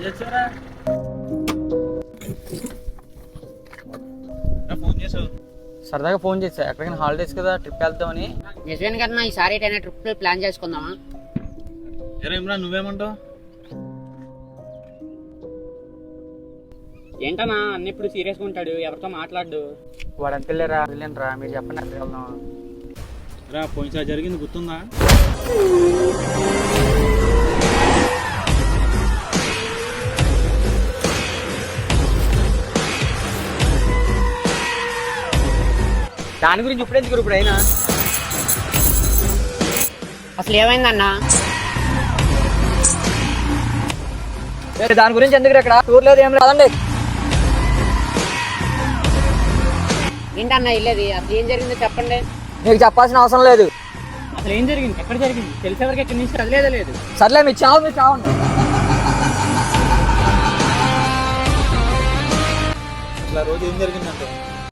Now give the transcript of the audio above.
వచ్చారా? ఫోన్ చేసావు? సరదాగా ఫోన్ చేసా, ఎక్కడికైనా హాలిడేస్ కదా ట్రిప్ వెళ్దామని. నిజమేనా కన్నా ఈసారి ఎటైనా ట్రిప్ ప్లాన్ చేసుకుందామా? ఇమ్రాన్ నువ్వేమంటావు? ఏంటన్నా అన్నిప్పుడు సీరియస్గా ఉంటాడు, ఎవరితో మాట్లాడు. వాడు ఎంత వెళ్ళారా మీరు చెప్పండి, ఎక్కడికి వెళ్దాం? రా పోయినసారి జరిగింది గుర్తుందా? దాని గురించి ఇప్పుడు ఎందుకు ఇప్పుడు అయినా అసలు ఏమైందన్నా? దాని గురించి ఎందుకు ఇక్కడ టూర్ లేదు ఏం రాదండి. ఏంటన్నా వెళ్ళేది? అసలు ఏం జరిగిందో చెప్పండి. మీకు చెప్పాల్సిన అవసరం లేదు. అసలు ఏం జరిగింది, ఎక్కడ జరిగింది, తెలిసేవరకు ఎక్కడి నుంచి చదిలేదా లేదు. సర్లే మీరు చావండి. అసలు రోజు ఏం జరిగిందంటే